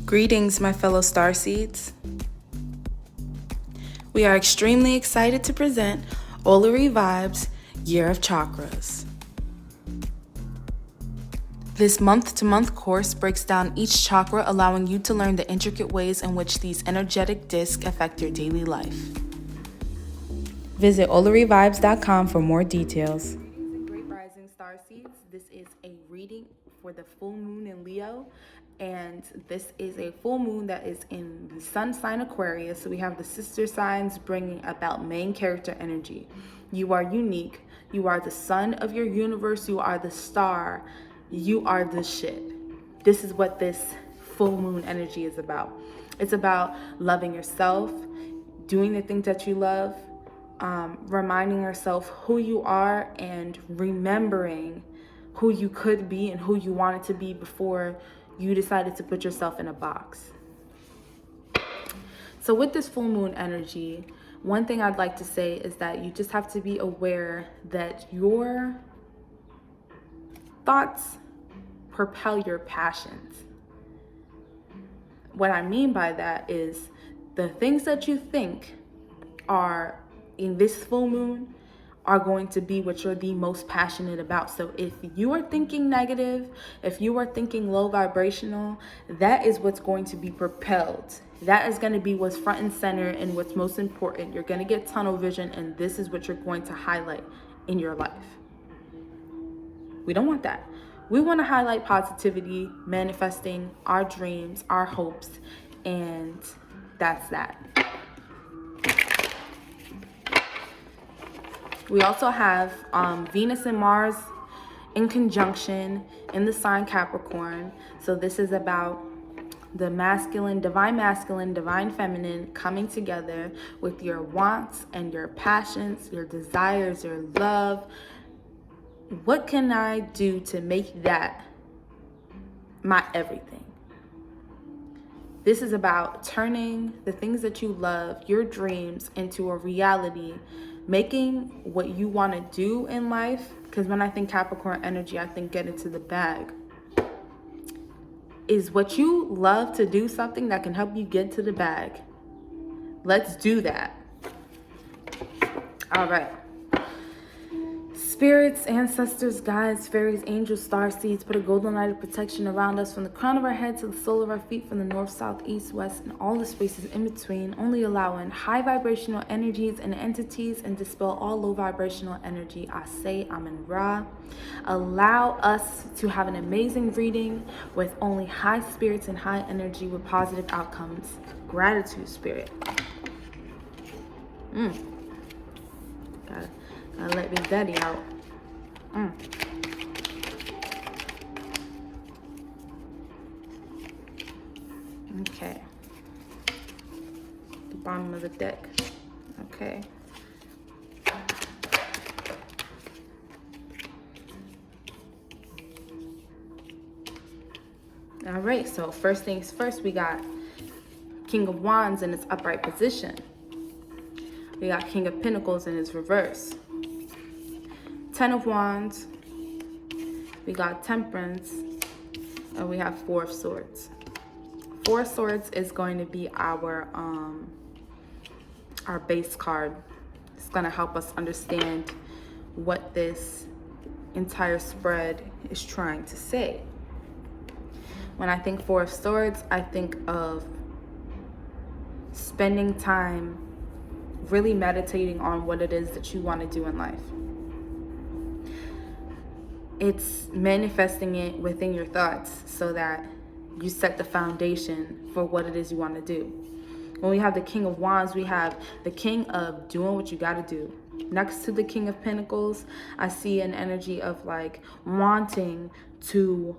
Greetings, my fellow Starseeds. We are extremely excited to present Olari Vibes Year of Chakras. This month-to-month course breaks down each chakra, allowing you to learn the intricate ways in which these energetic discs affect your daily life. Visit olarivibes.com for more details. Greetings and great rising Starseeds. This is a reading for the full moon in Leo. And this is a full moon that is in the sun sign Aquarius. So we have the sister signs bringing about main character energy. You are unique. You are the sun of your universe. You are the star. You are the shit. This is what this full moon energy is about. It's about loving yourself, doing the things that you love, reminding yourself who you are, and remembering who you could be and who you wanted to be before you decided to put yourself in a box. So with this full moon energy, one thing I'd like to say is that you just have to be aware that your thoughts propel your passions. What I mean by that is the things that you think are in this full moon are going to be what you're the most passionate about. So if you are thinking negative, if you are thinking low vibrational, that is what's going to be propelled. That is going to be what's front and center and what's most important. You're going to get tunnel vision, and this is what you're going to highlight in your life. We don't want that. We want to highlight positivity, manifesting our dreams, our hopes, and that's that. We also have Venus and Mars in conjunction in the sign Capricorn. So this is about the masculine, divine feminine coming together with your wants and your passions, your desires, your love. What can I do to make that my everything? This is about turning the things that you love, your dreams, into a reality, making what you want to do in life. Because when I think Capricorn energy, I think get into the bag. Is what you love to do something that can help you get to the bag? Let's do that. All right. Spirits, ancestors, guides, fairies, angels, starseeds, put a golden light of protection around us from the crown of our head to the sole of our feet, from the north, south, east, west, and all the spaces in between, only allowing high vibrational energies and entities and dispel all low vibrational energy. I say Amen Ra. Allow us to have an amazing reading with only high spirits and high energy with positive outcomes. Gratitude, spirit. Gotta let Big Daddy out. Okay. The bottom of the deck. Okay. All right, so first things first, we got King of Wands in its upright position. We got King of Pentacles in its reverse. 10 of Wands, we got Temperance, and we have 4 of Swords. 4 of Swords is going to be our base card. It's going to help us understand what this entire spread is trying to say. When I think 4 of Swords, I think of spending time really meditating on what it is that you want to do in life. It's manifesting it within your thoughts so that you set the foundation for what it is you want to do. When we have the King of Wands, we have the King of doing what you got to do. Next to the King of Pentacles, I see an energy of like wanting to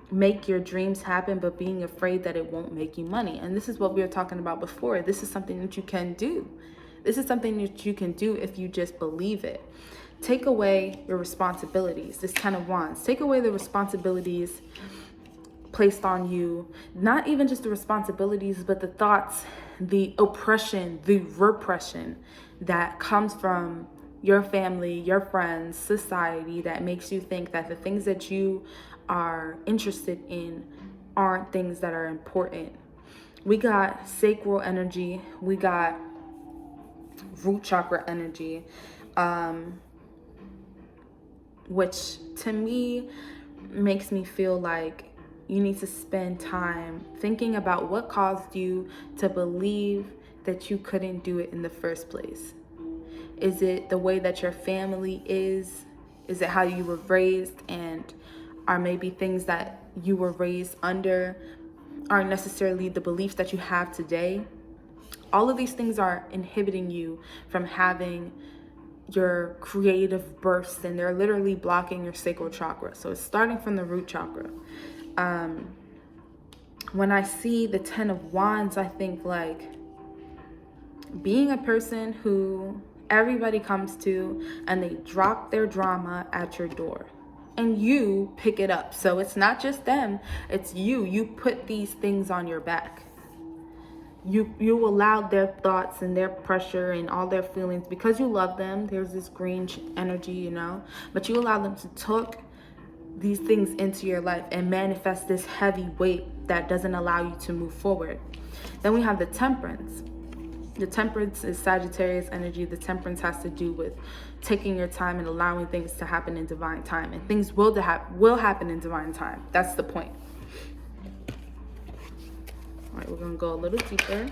make your dreams happen, but being afraid that it won't make you money. And this is what we were talking about before. This is something that you can do. This is something that you can do if you just believe it. Take away your responsibilities. This 10 of Wands. Take away the responsibilities placed on you. Not even just the responsibilities, but the thoughts, the oppression, the repression that comes from your family, your friends, society, that makes you think that the things that you are interested in aren't things that are important. We got sacral energy, we got root chakra energy, which to me makes me feel like you need to spend time thinking about what caused you to believe that you couldn't do it in the first place. Is it the way that your family is? Is it how you were raised? And are maybe things that you were raised under aren't necessarily the beliefs that you have today? All of these things are inhibiting you from having your creative bursts, and they're literally blocking your sacral chakra. So it's starting from the root chakra. When I see the 10 of Wands, I think like being a person who everybody comes to and they drop their drama at your door and you pick it up. So it's not just them, it's you. You put these things on your back. You allow their thoughts and their pressure and all their feelings because you love them. There's this green energy, you know, but you allow them to talk these things into your life and manifest this heavy weight that doesn't allow you to move forward. Then we have the temperance. The temperance is Sagittarius energy. The temperance has to do with taking your time and allowing things to happen in divine time, and things will happen in divine time. That's the point. All right, we're gonna go a little deeper.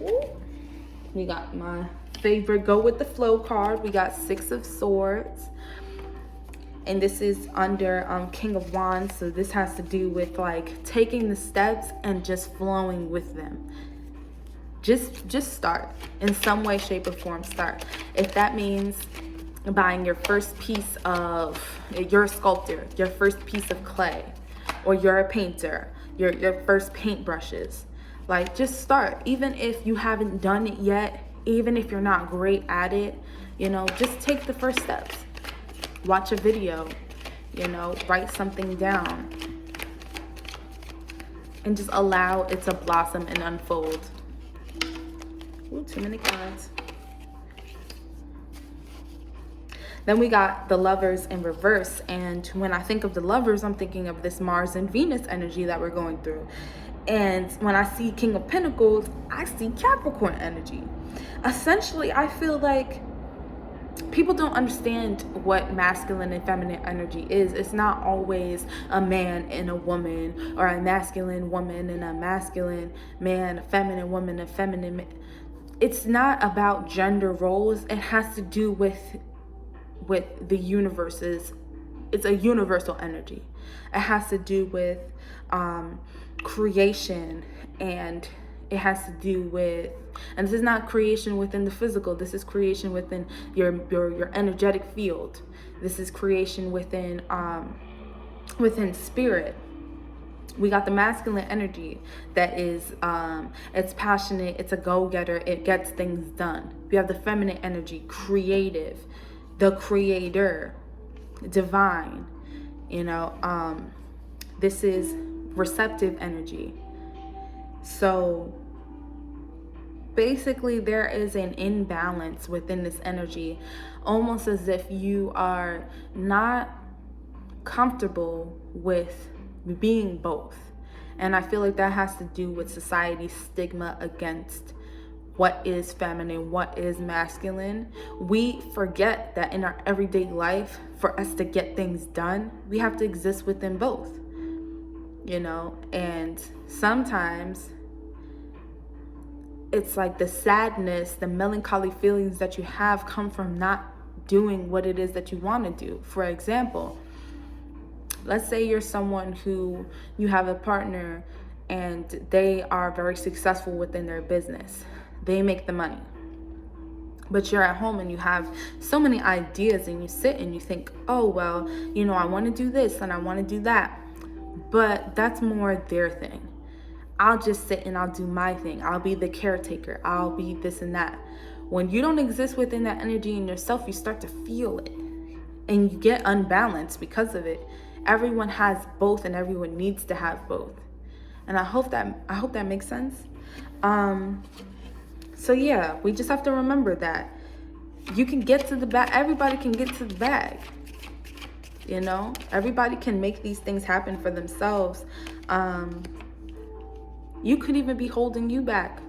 Ooh. We got my favorite go with the flow card. We got 6 of Swords. And this is under King of Wands. So this has to do with like taking the steps and just flowing with them. Just start in some way, shape, or form. Start. If that means buying your first piece of, you're a sculptor, your first piece of clay, or you're a painter, your first paintbrushes. Like, just start. Even if you haven't done it yet, even if you're not great at it, you know, just take the first steps. Watch a video, you know, write something down, and just allow it to blossom and unfold. Ooh, too many cards. Then we got the Lovers in reverse. And when I think of the Lovers, I'm thinking of this Mars and Venus energy that we're going through. And when I see King of Pentacles, I see Capricorn energy. Essentially, I feel like people don't understand what masculine and feminine energy is. It's not always a man and a woman, or a masculine woman and a masculine man, a feminine woman, a feminine man. It's not about gender roles. It has to do with the universes. It's a universal energy. It has to do with creation, and it has to do with, and this is not creation within the physical. This is creation within your energetic field. This is creation within spirit. We got the masculine energy that is, it's passionate, it's a go-getter, it gets things done. We have the feminine energy, creative, the creator, divine, you know. This is receptive energy. So basically there is an imbalance within this energy, almost as if you are not comfortable with being both. And I feel like that has to do with society's stigma against what is feminine, what is masculine. We forget that in our everyday life, for us to get things done, we have to exist within both, you know. And sometimes it's like the sadness, the melancholy feelings that you have come from not doing what it is that you want to do. For example, let's say you're someone who, you have a partner and they are very successful within their business. They make the money. But you're at home and you have so many ideas, and you sit and you think, oh, well, you know, I want to do this and I want to do that. But that's more their thing. I'll just sit and I'll do my thing. I'll be the caretaker. I'll be this and that. When you don't exist within that energy in yourself, you start to feel it and you get unbalanced because of it. Everyone has both, and everyone needs to have both. And I hope that makes sense. So yeah, we just have to remember that you can get to the bag. Everybody can get to the bag. You know, everybody can make these things happen for themselves. You could even be holding you back.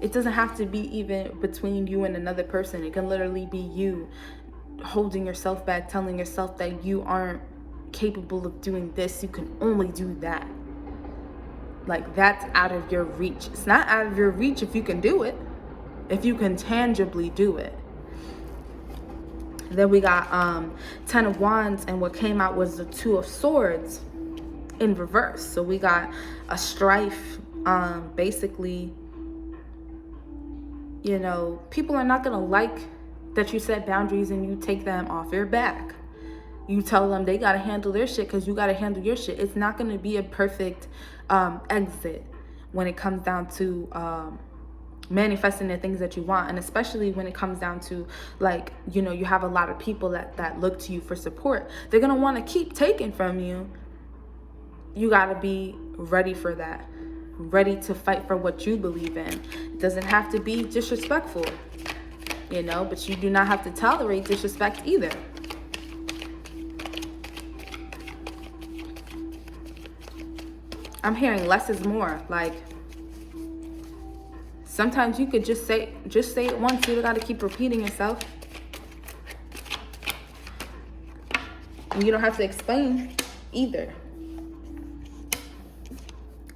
It doesn't have to be even between you and another person. It can literally be you holding yourself back, telling yourself that you aren't capable of doing this. You can only do that. Like, that's out of your reach. It's not out of your reach if you can do it, if you can tangibly do it. Then we got 10 of Wands, and what came out was the 2 of Swords in reverse. So we got a strife. Basically, you know, people are not gonna like that you set boundaries and you take them off your back. You tell them they gotta handle their shit because you gotta handle your shit. It's not gonna be a perfect exit when it comes down to manifesting the things that you want, and especially when it comes down to, like, you know, you have a lot of people that look to you for support. They're gonna want to keep taking from you. You gotta be ready for that, ready to fight for what you believe in. It doesn't have to be disrespectful, you know, but you do not have to tolerate disrespect either. I'm hearing less is more. Like, sometimes you could just say it once. You don't got to keep repeating yourself. And you don't have to explain either.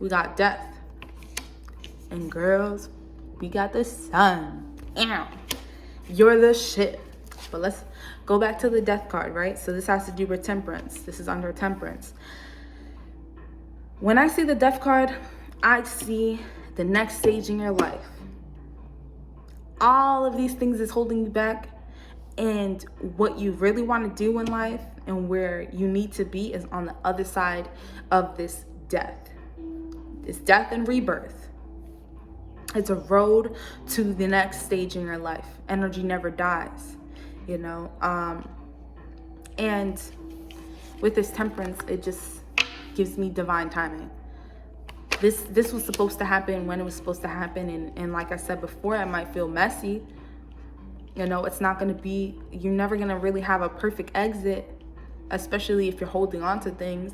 We got death. And girls, we got the sun. Ow. You're the shit. But let's go back to the death card, right? So this has to do with temperance. This is under temperance. When I see the death card, I see the next stage in your life. All of these things is holding you back, and what you really want to do in life and where you need to be is on the other side of this death. It's death and rebirth. It's a road to the next stage in your life. Energy never dies, you know. And with this temperance, it just gives me divine timing. This was supposed to happen when it was supposed to happen, and like I said before, it might feel messy. You know, it's not going to be, you're never going to really have a perfect exit, especially if you're holding on to things,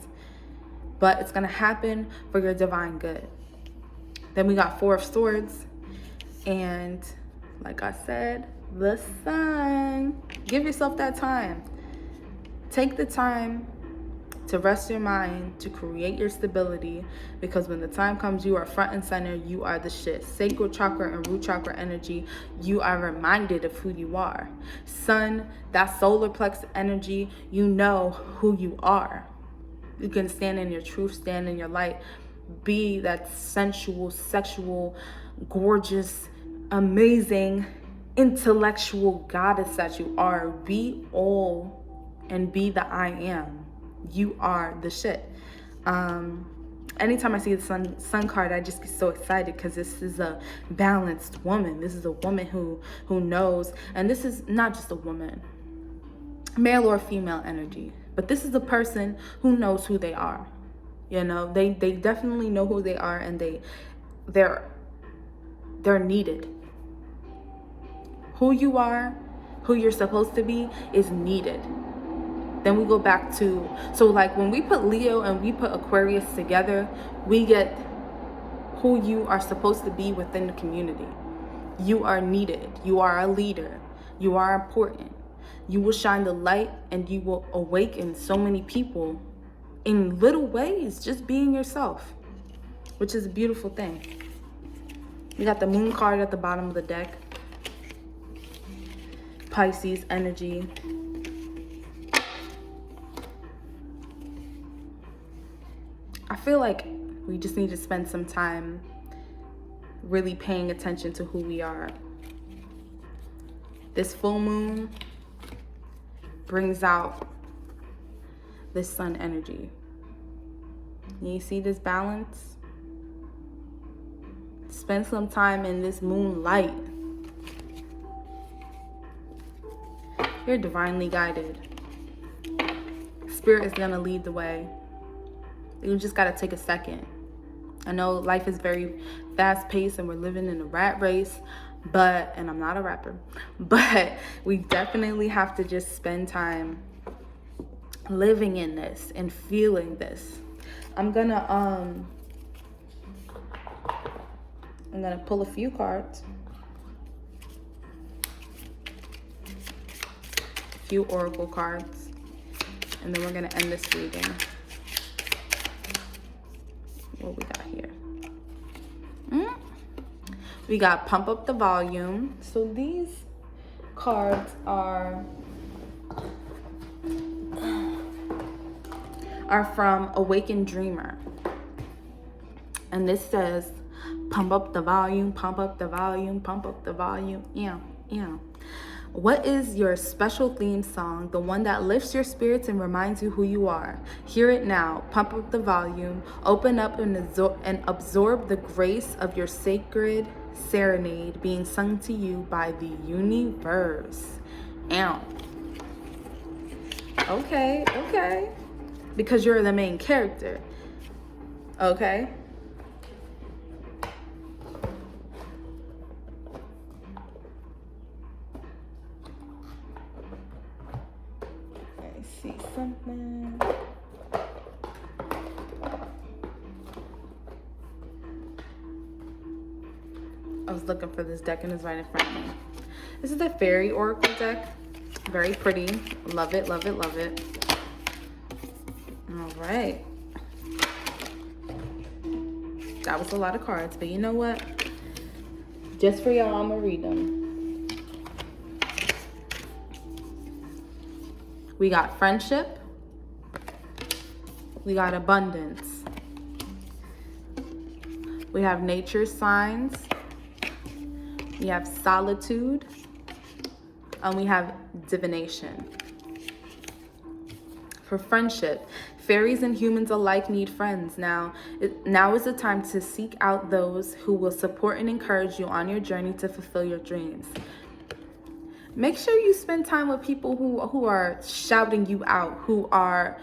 but it's going to happen for your divine good. Then we got 4 of Swords, and like I said, the sun. Give yourself that time. Take the time to rest your mind, to create your stability, because when the time comes, you are front and center. You are the shit. Sacral chakra and root chakra energy, you are reminded of who you are. Sun, that solar plex energy, you know who you are. You can stand in your truth, stand in your light, be that sensual, sexual, gorgeous, amazing, intellectual goddess that you are. Be all and be the I am. You are the shit. Anytime I see the sun card, I just get so excited because this is a balanced woman. This is a woman who knows, and this is not just a woman, male or female energy, but this is a person who knows who they are. You know, they definitely know who they are, and they're needed. Who you are, who you're supposed to be, is needed. Then we go back to, so like when we put Leo and we put Aquarius together, we get who you are supposed to be within the community. You are needed. You are a leader. You are important. You will shine the light, and you will awaken so many people in little ways, just being yourself, which is a beautiful thing. We got the Moon card at the bottom of the deck. Pisces energy. I feel like we just need to spend some time really paying attention to who we are. This full moon brings out this sun energy. You see this balance? Spend some time in this moonlight. You're divinely guided. Spirit is gonna lead the way. You just gotta take a second. I know life is very fast paced and we're living in a rat race, and I'm not a rapper, but we definitely have to just spend time living in this and feeling this. I'm gonna pull a few cards, a few oracle cards, and then we're gonna end this reading. What we got here? We got pump up the volume. So these cards are from Awakened Dreamer. And this says, pump up the volume, pump up the volume, pump up the volume. Yeah. What is your special theme song, the one that lifts your spirits and reminds you who you are? Hear it now. Pump up the volume. Open up and absorb the grace of your sacred serenade being sung to you by the universe. Ow. Okay. Because you're the main character. Okay? I see something. I was looking for this deck and it's right in front of me. This is the Fairy Oracle deck. Very pretty. Love it. All right. That was a lot of cards, but you know what? Just for y'all, I'm gonna read them. We got friendship. We got abundance. We have nature signs. We have solitude. And we have divination. For friendship, fairies and humans alike need friends. Now is the time to seek out those who will support and encourage you on your journey to fulfill your dreams. Make sure you spend time with people who are shouting you out, who are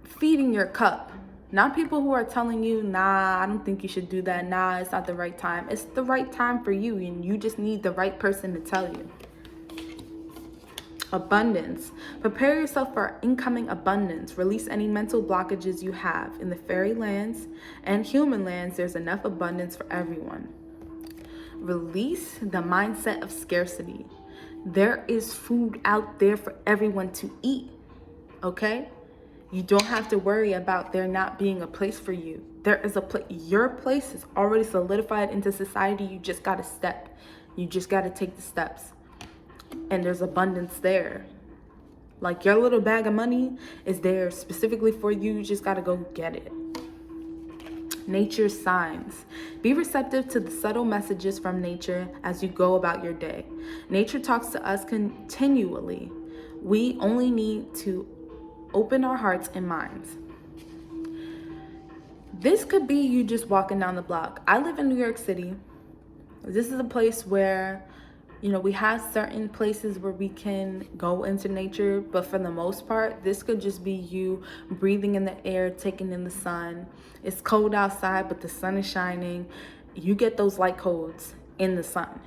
feeding your cup. Not people who are telling you, nah, I don't think you should do that. Nah, it's not the right time. It's the right time for you, and you just need the right person to tell you. Abundance. Prepare yourself for incoming abundance. Release any mental blockages you have. In the fairy lands and human lands, there's enough abundance for everyone. Release the mindset of scarcity. There is food out there for everyone to eat, okay? You don't have to worry about there not being a place for you. There is a place. Your place is already solidified into society. You just got to step. You just got to take the steps. And there's abundance there. Like your little bag of money is there specifically for you. You just got to go get it. Nature signs. Be receptive to the subtle messages from nature as you go about your day. Nature talks to us continually. We only need to open our hearts and minds. This could be you just walking down the block. I live in New York City. This is a place where, we have certain places where we can go into nature, but for the most part, this could just be you breathing in the air, taking in the sun. It's cold outside, but the sun is shining. You get those light codes in the sun,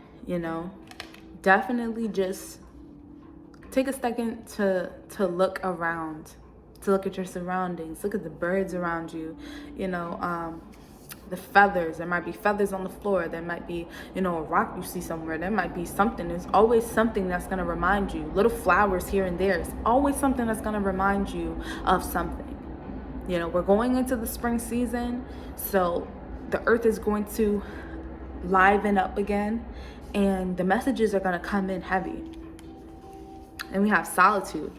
Definitely just take a second to look around, to look at your surroundings. Look at the birds around you, the feathers. There might be feathers on the floor. There might be, a rock you see somewhere. There might be something. There's always something that's going to remind you. Little flowers here and there. It's always something that's going to remind you of something. We're going into the spring season, so the earth is going to liven up again, and the messages are going to come in heavy. And we have solitude.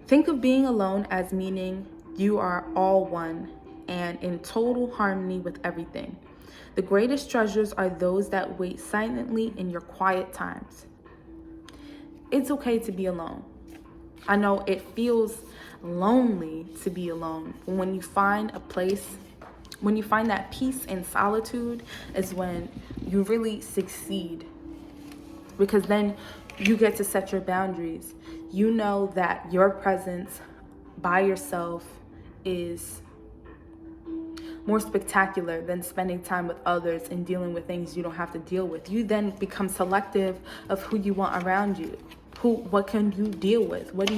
Think of being alone as meaning you are all one and in total harmony with everything. The greatest treasures are those that wait silently in your quiet times. It's okay to be alone. I know it feels lonely to be alone, but when you find a place, when you find that peace and solitude is when you really succeed, because then you get to set your boundaries. You know that your presence by yourself is more spectacular than spending time with others and dealing with things you don't have to deal with. You then become selective of who you want around you. What can you deal with? What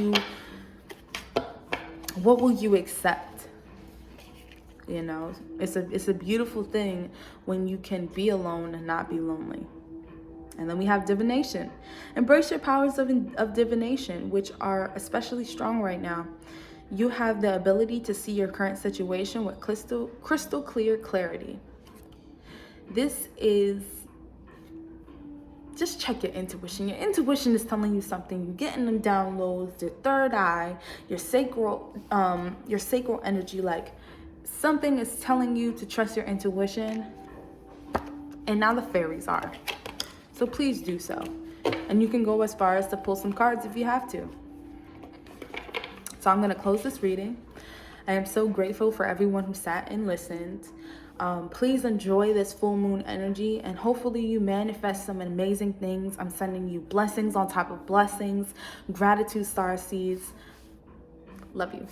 will you accept? You know, it's a beautiful thing when you can be alone and not be lonely. And then we have divination. Embrace your powers of divination, which are especially strong right now. You have the ability to see your current situation with crystal clear clarity. This is, just check your intuition. Your intuition is telling you something. You're getting them downloads, your third eye, your sacral energy. Like, something is telling you to trust your intuition. And now the fairies are. So please do so. And you can go as far as to pull some cards if you have to. So I'm going to close this reading. I am so grateful for everyone who sat and listened. Please enjoy this full moon energy, and hopefully you manifest some amazing things. I'm sending you blessings on top of blessings. Gratitude, Starseeds. Love you.